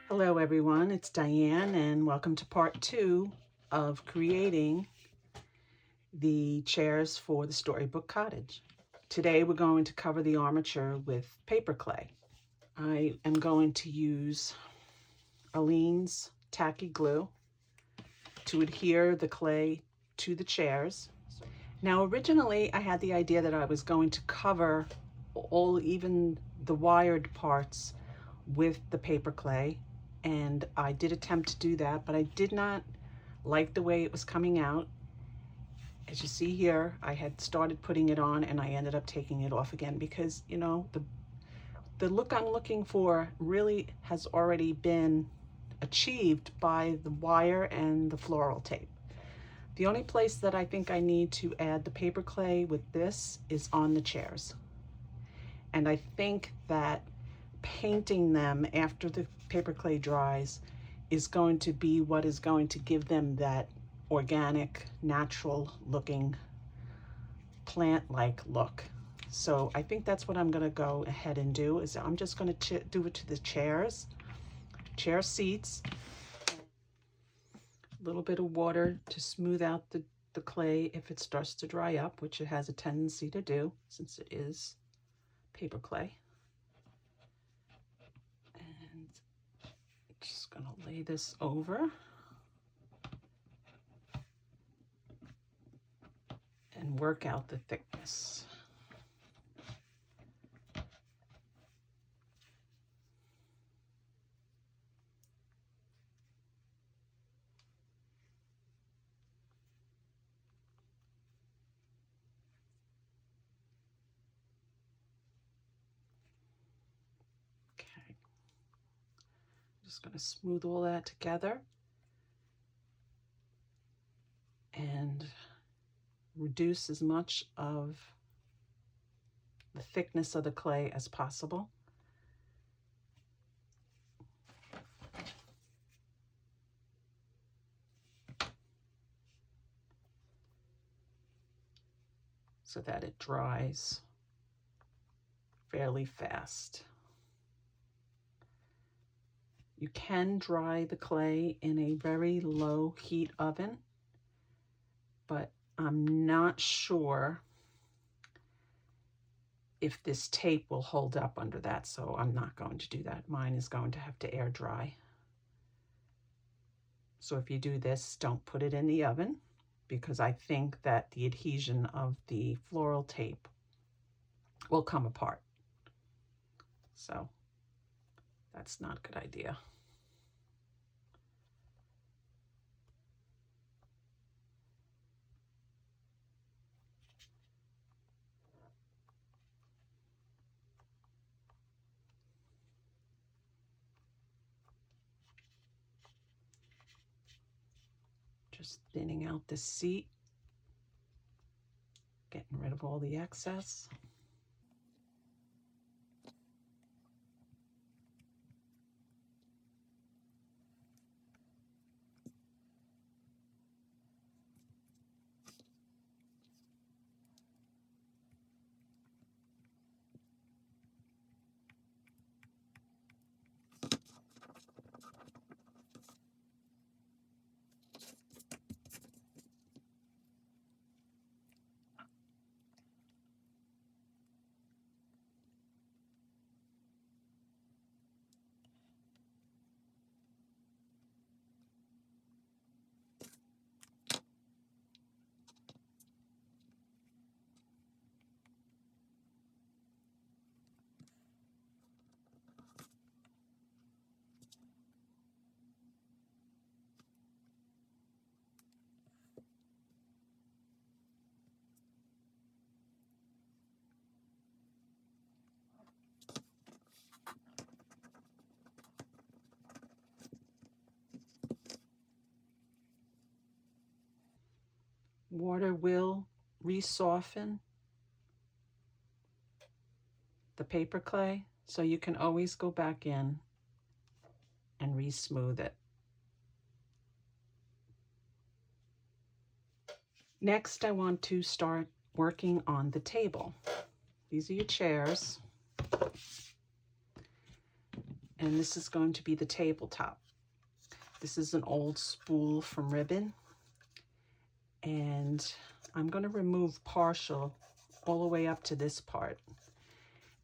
Hello everyone, it's Diane and welcome to part 2 of creating the chairs for the Storybook Cottage. Today we're going to cover the armature with paper clay. I am going to use Aleene's tacky glue to adhere the clay to the chairs. Now originally I had the idea that I was going to cover even the wired parts with the paper clay, and I did attempt to do that, but I did not like the way it was coming out. As you see here, I had started putting it on and I ended up taking it off again because, you know, the look I'm looking for really has already been achieved by the wire and the floral tape. The only place that I think I need to add the paper clay with this is on the chairs. And I think that painting them after the paper clay dries is going to be what is going to give them that organic, natural looking, plant-like look. So I think that's what I'm going to go ahead and do. Is I'm just going to do it to the chair seats, a little bit of water to smooth out the clay if it starts to dry up, which it has a tendency to do since it is paper clay. And just going to lay this over and work out the thickness. Okay, just going to smooth all that together and reduce as much of the thickness of the clay as possible. So that it dries fairly fast. You can dry the clay in a very low heat oven, but I'm not sure if this tape will hold up under that, so I'm not going to do that. Mine is going to have to air dry. So if you do this, don't put it in the oven, because I think that the adhesion of the floral tape will come apart. So that's not a good idea. Just thinning out the seat, getting rid of all the excess. Water will re-soften the paper clay, so you can always go back in and re-smooth it. Next, I want to start working on the table. These are your chairs. and this is going to be the tabletop. This is an old spool from ribbon, and I'm going to remove partial all the way up to this part.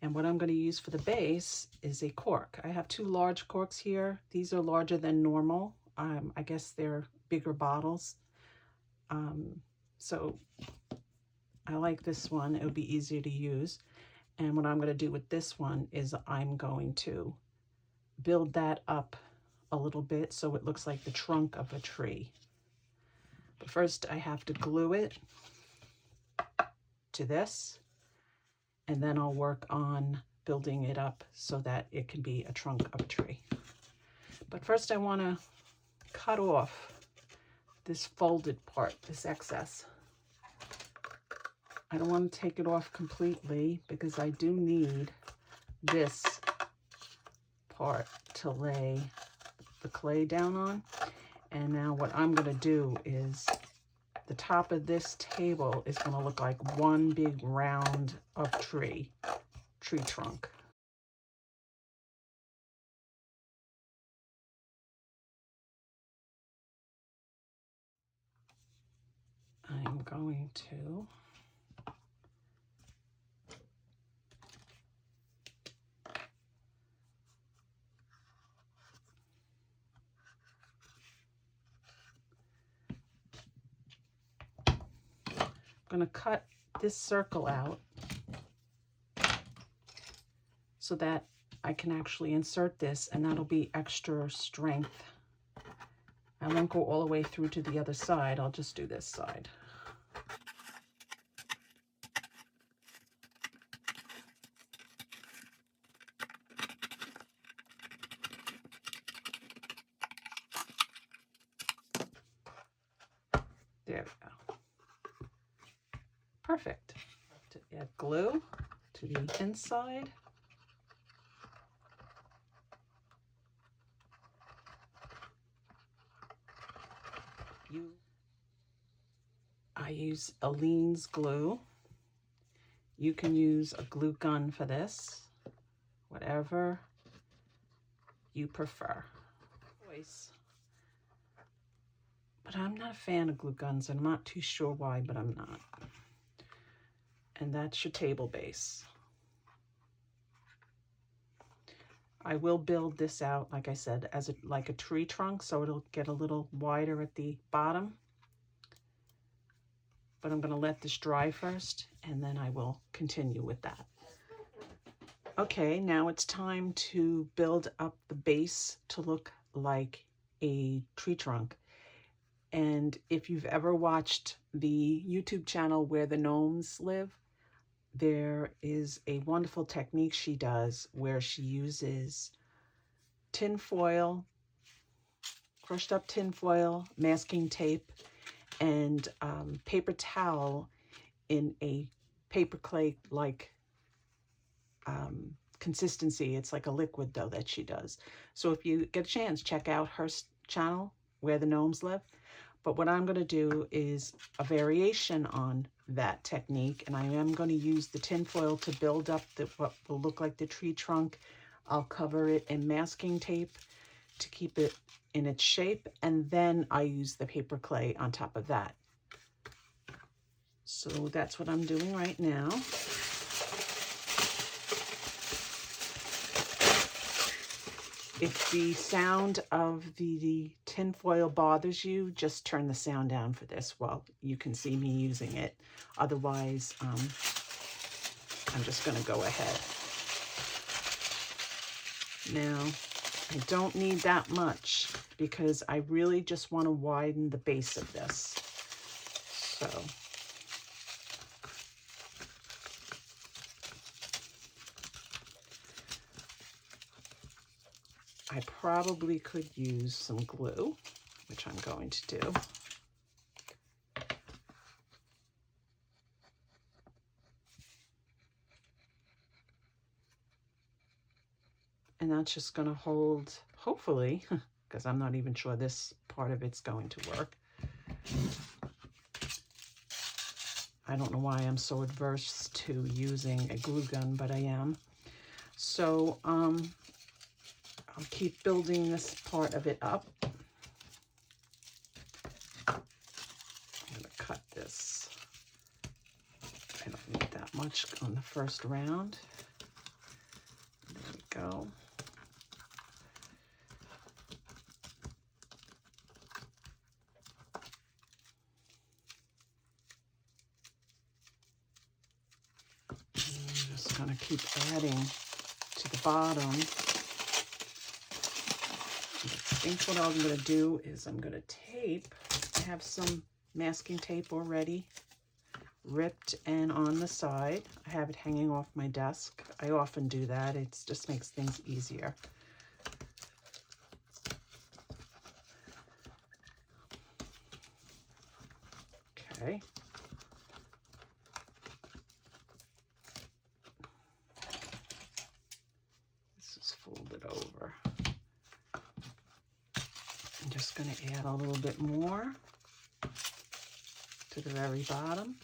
And what I'm going to use for the base is a cork. I have 2 large corks here. These are larger than normal. I guess they're bigger bottles. So I like this one. It'll be easier to use. And what I'm going to do with this one is I'm going to build that up a little bit so it looks like the trunk of a tree. But first I have to glue it to this, and then I'll work on building it up so that it can be a trunk of a tree. But first I want to cut off this folded part, this excess. I don't want to take it off completely because I do need this part to lay the clay down on. And now what I'm going to do is the top of this table is going to look like one big round of tree trunk. I'm going to cut this circle out so that I can actually insert this, and that'll be extra strength. I won't go all the way through to the other side. I'll just do this side. There we go. Perfect. To add glue to the inside. I use Aleene's glue. You can use a glue gun for this, whatever you prefer. But I'm not a fan of glue guns. I'm not too sure why, but I'm not. And that's your table base. I will build this out, like I said, as like a tree trunk, so it'll get a little wider at the bottom. But I'm going to let this dry first, and then I will continue with that. Okay, now it's time to build up the base to look like a tree trunk. And if you've ever watched the YouTube channel Where the Gnomes Live, there is a wonderful technique she does where she uses tin foil, crushed up tin foil, masking tape, and paper towel in a paper clay like consistency. It's like a liquid though that she does. So if you get a chance, check out her channel, Where the Gnomes Live. But what I'm going to do is a variation on that technique, and I am going to use the tin foil to build up what will look like the tree trunk. I'll cover it in masking tape to keep it in its shape, and then I use the paper clay on top of that. So that's what I'm doing right now. If the sound of the tin foil bothers you, just turn the sound down for this while you can see me using it. Otherwise, I'm just going to go ahead. Now, I don't need that much because I really just want to widen the base of this. So I probably could use some glue, which I'm going to do. And that's just going to hold, hopefully, because I'm not even sure this part of it's going to work. I don't know why I'm so adverse to using a glue gun, but I am. So I'll keep building this part of it up. I'm going to cut this. I don't need that much on the first round. There we go. I'm just going to keep adding to the bottom. I think what I'm going to do is I'm going to tape. I have some masking tape already ripped and on the side. I have it hanging off my desk. I often do that. It just makes things easier. Okay. This is folded over. I'm just going to add a little bit more to the very bottom.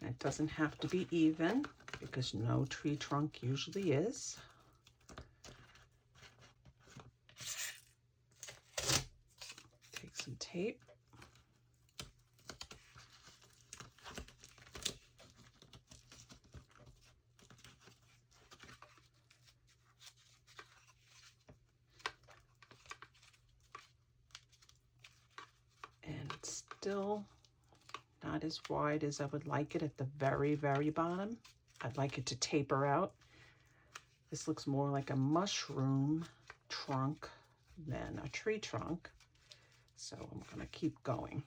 It doesn't have to be even because no tree trunk usually is. Take some tape. And it's still not as wide as I would like it at the very, very bottom. I'd like it to taper out. This looks more like a mushroom trunk than a tree trunk. So I'm going to keep going.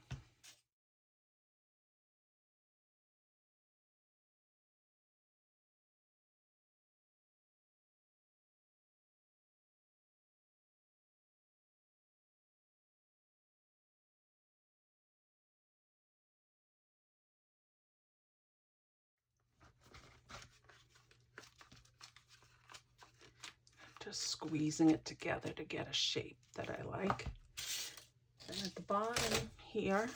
Just squeezing it together to get a shape that I like. And at the bottom here,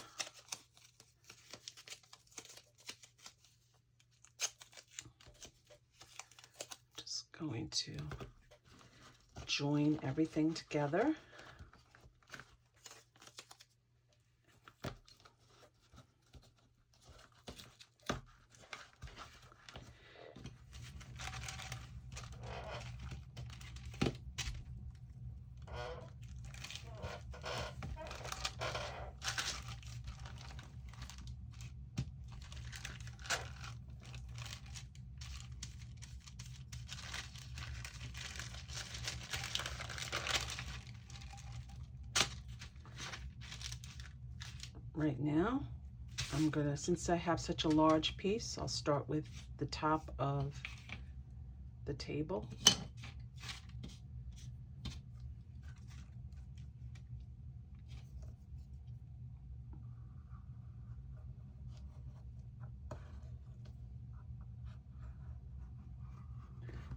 just going to join everything together. Right now, I'm gonna, since I have such a large piece, I'll start with the top of the table.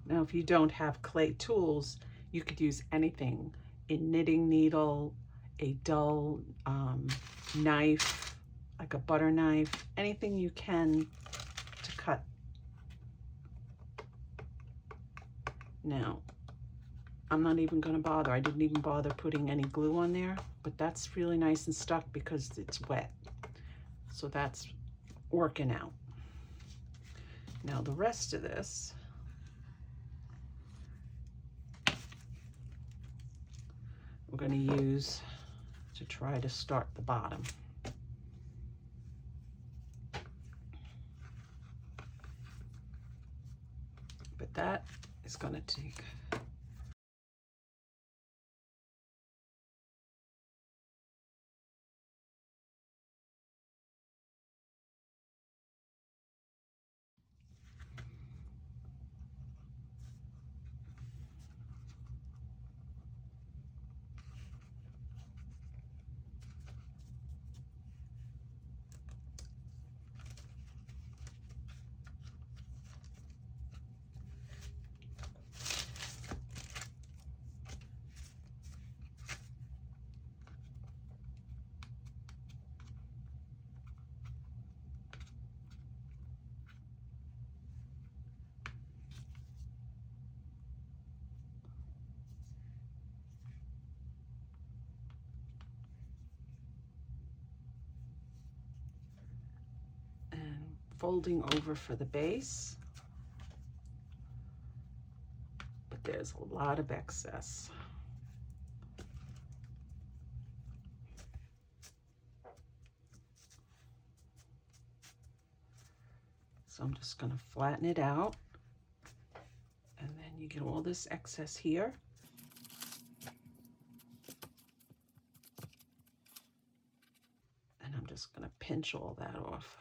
Now, if you don't have clay tools, you could use anything, a knitting needle, a dull knife, like a butter knife, anything you can to cut. Now, I'm not even going to bother. I didn't even bother putting any glue on there, but that's really nice and stuck because it's wet. So that's working out. Now the rest of this, we're going to use to try to start the bottom. But that is going to take folding over for the base, but there's a lot of excess. So I'm just going to flatten it out, and then you get all this excess here. And I'm just going to pinch all that off.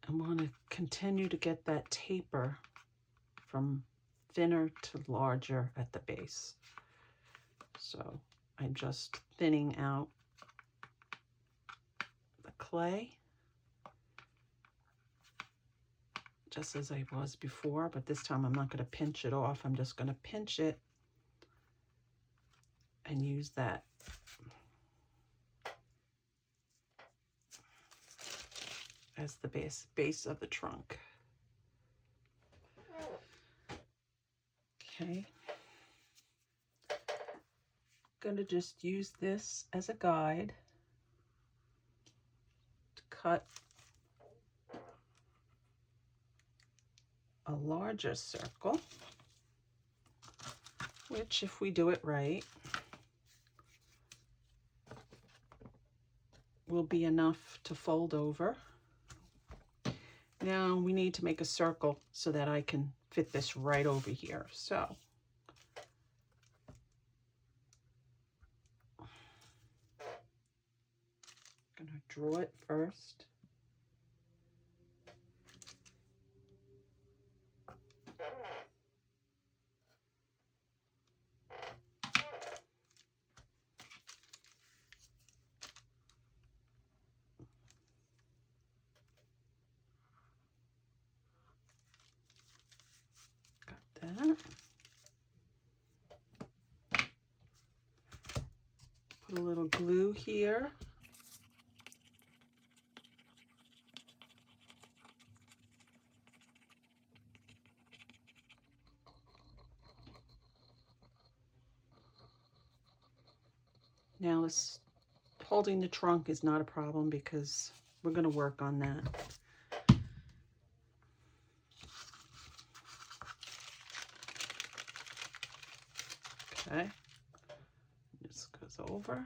I want to continue to get that taper from thinner to larger at the base. So I'm just thinning out the clay, just as I was before, but this time I'm not going to pinch it off. I'm just going to pinch it and use that as the base of the trunk. Okay. I'm going to just use this as a guide to cut a larger circle, which, if we do it right, will be enough to fold over. Now we need to make a circle so that I can fit this right over here. So I'm going to draw it first. That. Put a little glue here. Now this holding the trunk is not a problem because we're going to work on that. Okay, this goes over.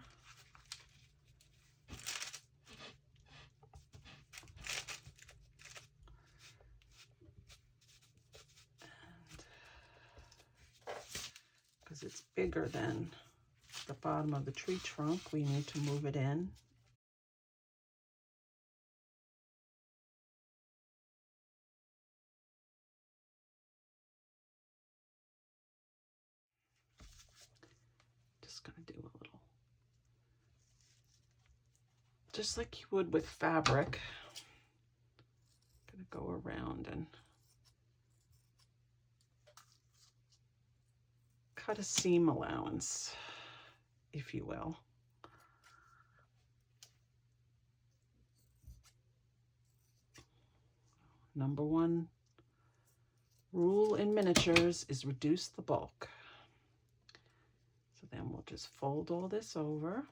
Because it's bigger than the bottom of the tree trunk, we need to move it in. Just going to do a little, just like you would with fabric. Going to go around and cut a seam allowance, if you will. Number one rule in miniatures is reduce the bulk. So then we'll just fold all this over.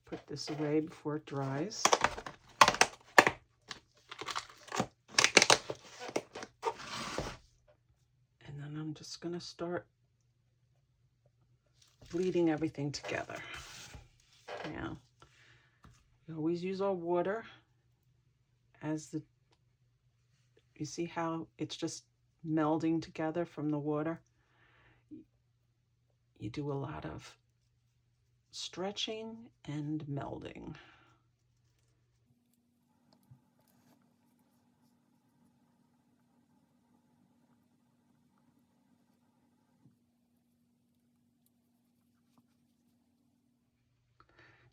Put this away before it dries. And then I'm just going to start bleeding everything together. Now, we always use our water as the, you see how it's just melding together from the water? You do a lot of stretching and melding.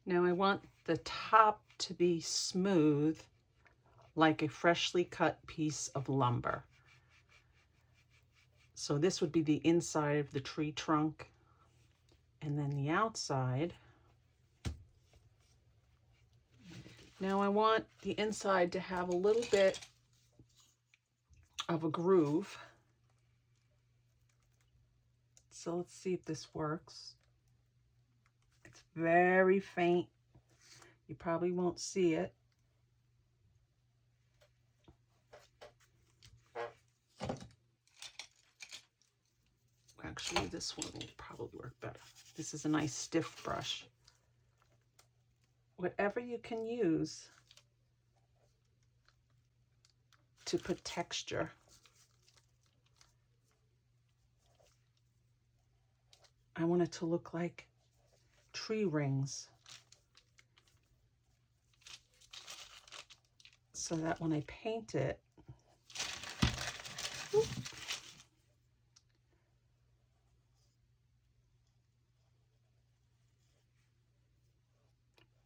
Now I want the top to be smooth, like a freshly cut piece of lumber. So this would be the inside of the tree trunk, and then the outside. Now I want the inside to have a little bit of a groove. So let's see if this works. It's very faint. You probably won't see it. Actually, this one will probably work better. This is a nice stiff brush. Whatever you can use to put texture. I want it to look like tree rings, so that when I paint it,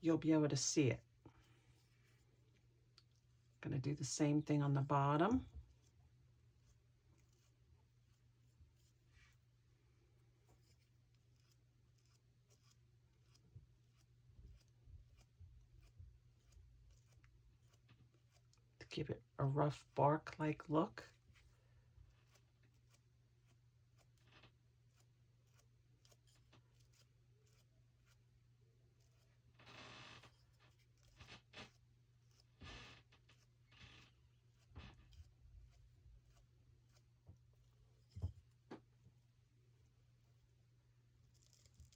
you'll be able to see it. I'm going to do the same thing on the bottom. To give it a rough bark-like look.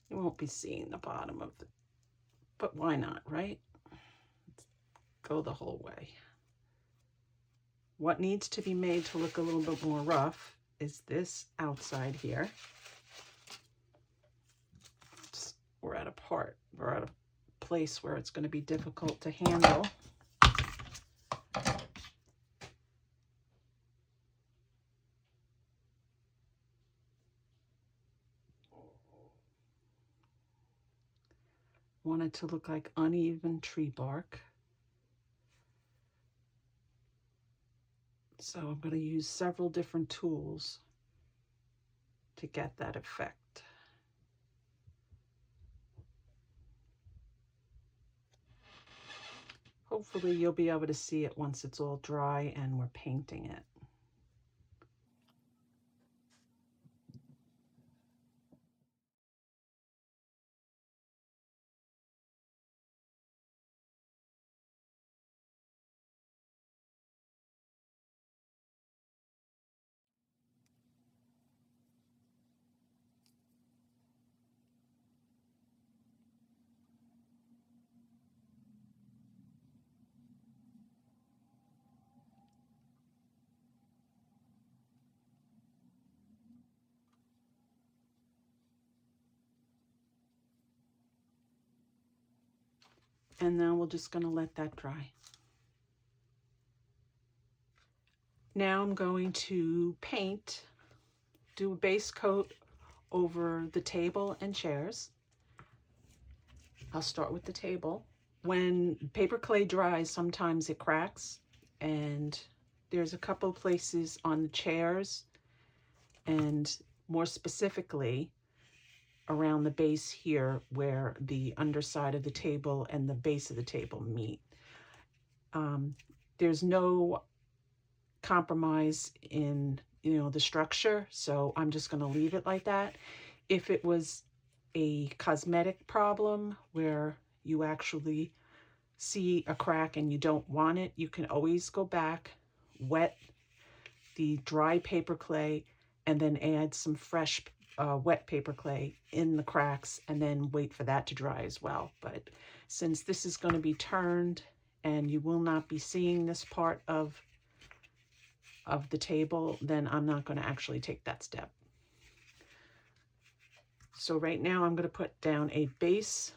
You won't be seeing the bottom of the, but why not, right? Let's go the whole way. What needs to be made to look a little bit more rough is this outside here. We're at a place where it's going to be difficult to handle. Want it to look like uneven tree bark. So I'm going to use several different tools to get that effect. Hopefully you'll be able to see it once it's all dry and we're painting it. And now we're just going to let that dry. Now I'm going to paint, do a base coat over the table and chairs. I'll start with the table. When paper clay dries, sometimes it cracks, and there's a couple places on the chairs, and more specifically around the base here where the underside of the table and the base of the table meet. There's no compromise in the structure, so I'm just going to leave it like that. If it was a cosmetic problem where you actually see a crack and you don't want it, you can always go back, wet the dry paper clay, and then add some fresh wet paper clay in the cracks, and then wait for that to dry as well. But since this is going to be turned and you will not be seeing this part of the table, then I'm not going to actually take that step. So right now I'm going to put down a base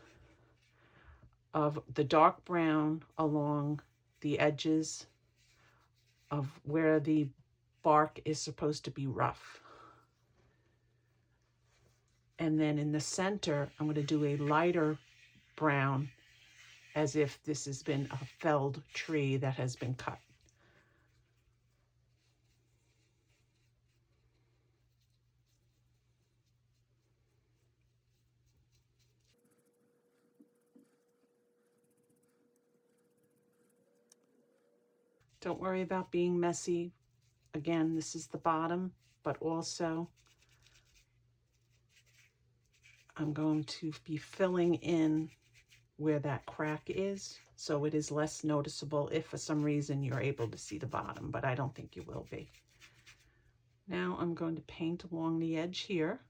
of the dark brown along the edges of where the bark is supposed to be rough. And then in the center, I'm going to do a lighter brown as if this has been a felled tree that has been cut. Don't worry about being messy. Again, this is the bottom, but also I'm going to be filling in where that crack is, so it is less noticeable if for some reason you're able to see the bottom, but I don't think you will be. Now I'm going to paint along the edge here.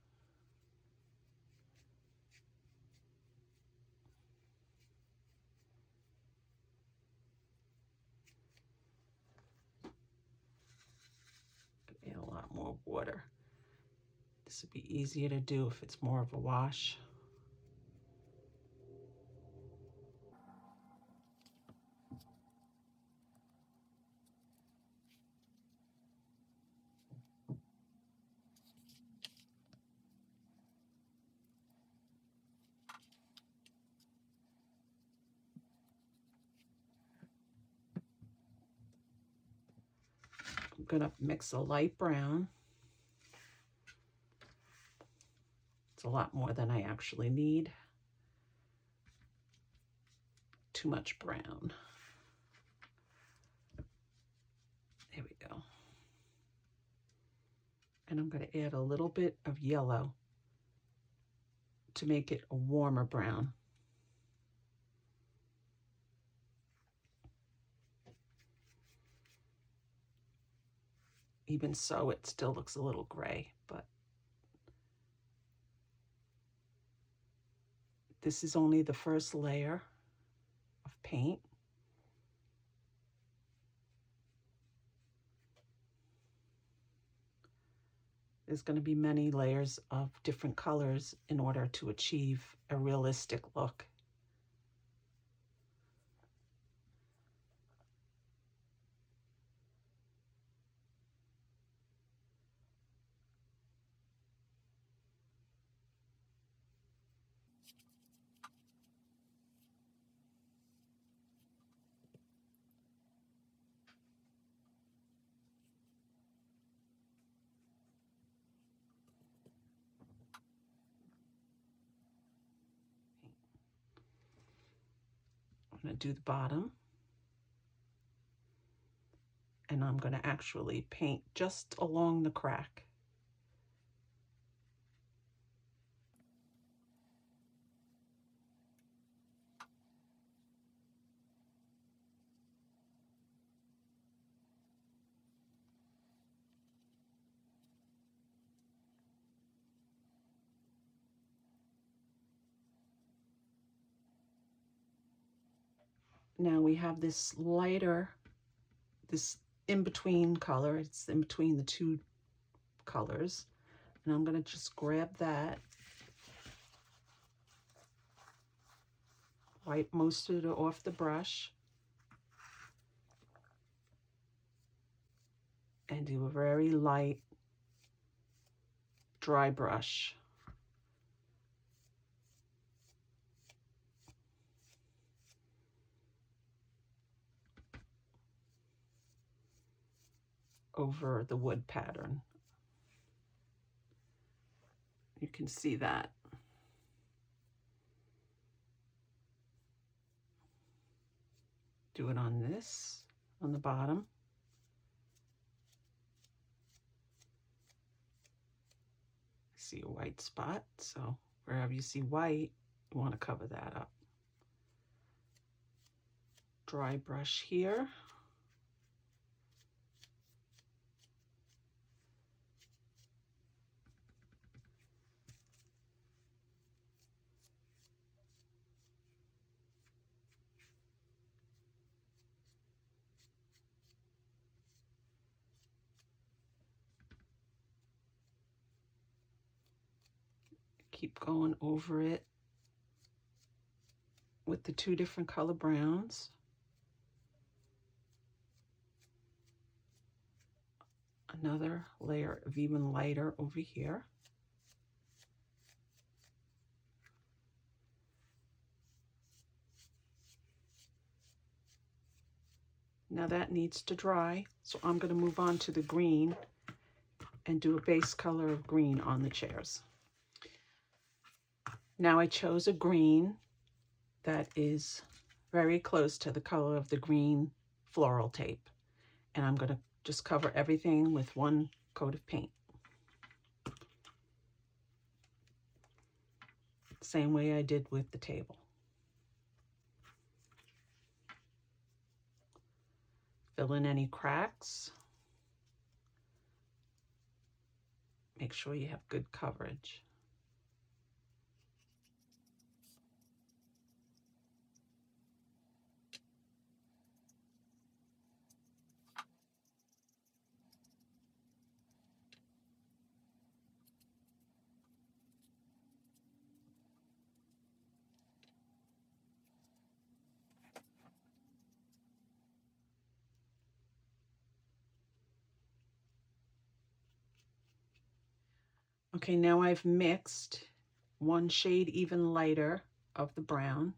Add a lot more water. This would be easier to do if it's more of a wash. I'm going to mix a light brown. It's a lot more than I actually need. Too much brown. There we go. And I'm going to add a little bit of yellow to make it a warmer brown. Even so, it still looks a little gray, but this is only the first layer of paint. There's going to be many layers of different colors in order to achieve a realistic look. I'm going to do the bottom, and I'm going to actually paint just along the crack. Now we have this lighter, this in-between color. It's in between the two colors. And I'm going to just grab that, wipe most of it off the brush, and do a very light dry brush. Over the wood pattern. You can see that. Do it on this, on the bottom. See a white spot, so wherever you see white, you want to cover that up. Dry brush here. Keep going over it with the two different color browns. Another layer of even lighter over here. Now that needs to dry, so I'm going to move on to the green and do a base color of green on the chairs. Now I chose a green that is very close to the color of the green floral tape, and I'm going to just cover everything with one coat of paint. Same way I did with the table. Fill in any cracks. Make sure you have good coverage. Okay, now I've mixed one shade even lighter of the brown,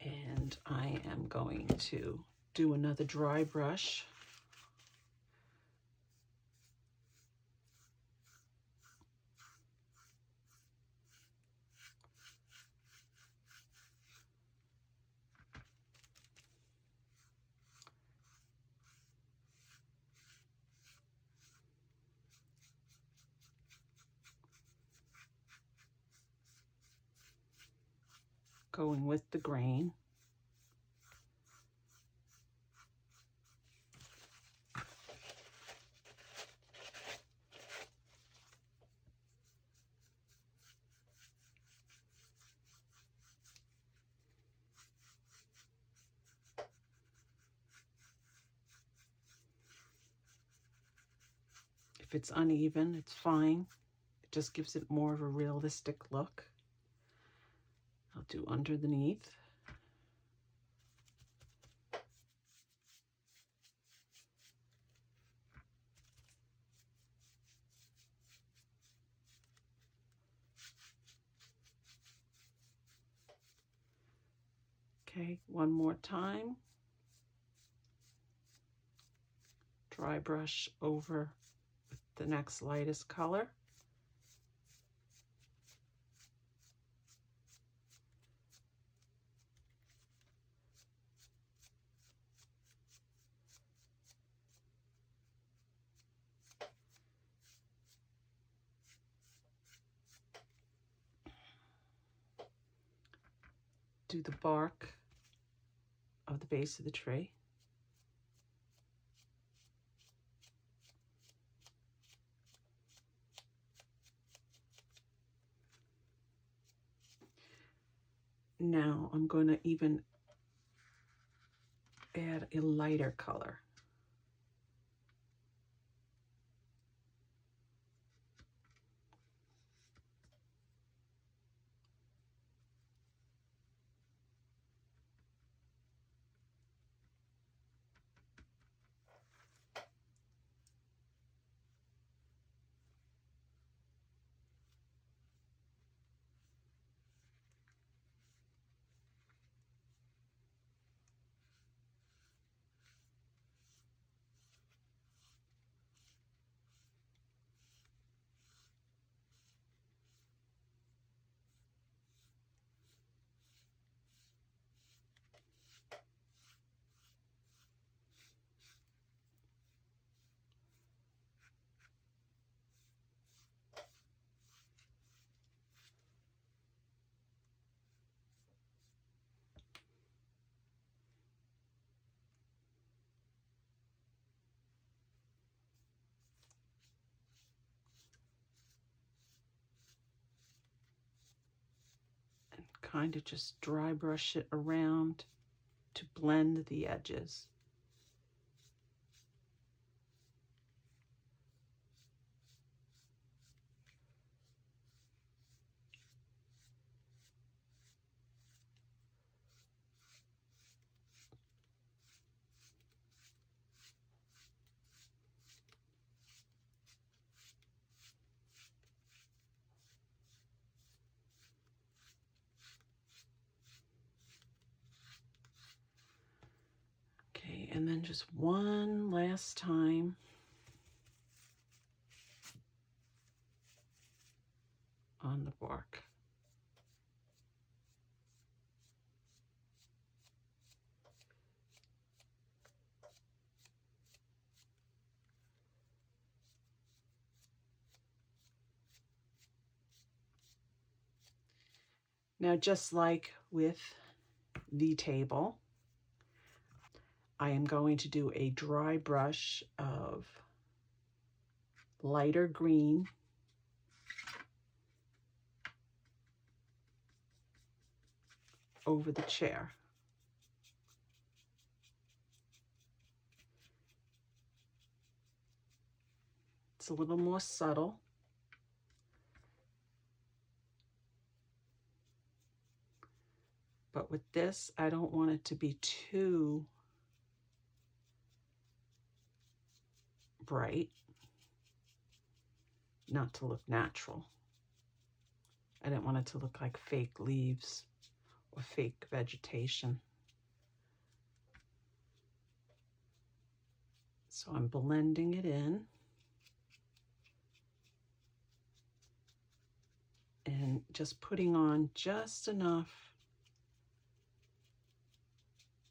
and I am going to do another dry brush. Going with the grain. If it's uneven, it's fine. It just gives it more of a realistic look. I'll do underneath. Okay, one more time. Dry brush over with the next lightest color. Do the bark of the base of the tree. Now I'm going to even add a lighter color. Kind of just dry brush it around to blend the edges. and then just one last time on the bark. Now, just like with the table, I am going to do a dry brush of lighter green over the chair. It's a little more subtle. But with this, I don't want it to be too bright, not to look natural. I didn't want it to look like fake leaves or fake vegetation. So I'm blending it in. And just putting on just enough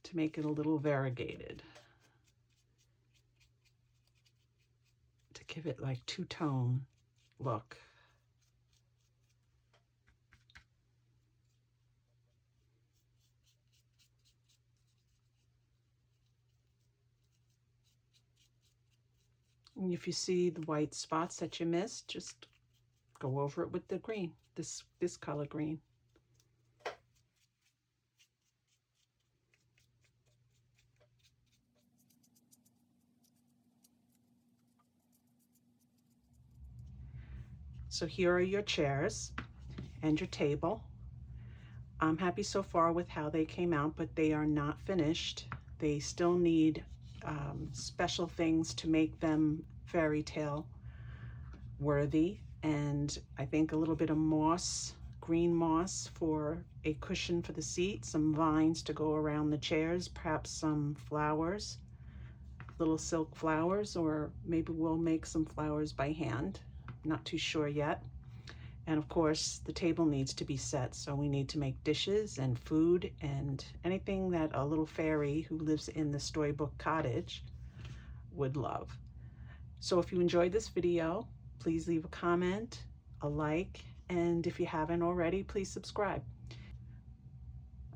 to make it a little variegated, to give it like two-tone look. And if you see the white spots that you missed, just go over it with the green, this color green. So here are your chairs and your table. I'm happy so far with how they came out, but they are not finished. They still need special things to make them fairy tale worthy, and I think a little bit of moss, green moss for a cushion for the seat, some vines to go around the chairs, perhaps some flowers, little silk flowers, or maybe we'll make some flowers by hand. Not too sure yet. And of course, the table needs to be set, so we need to make dishes and food and anything that a little fairy who lives in the Storybook Cottage would love. So if you enjoyed this video, please leave a comment, a like, and if you haven't already, please subscribe.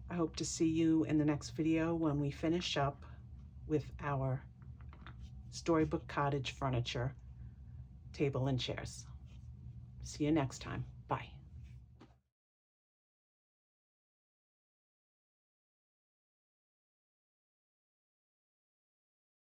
I hope to see you in the next video when we finish up with our Storybook Cottage furniture, table and chairs. See you next time. Bye.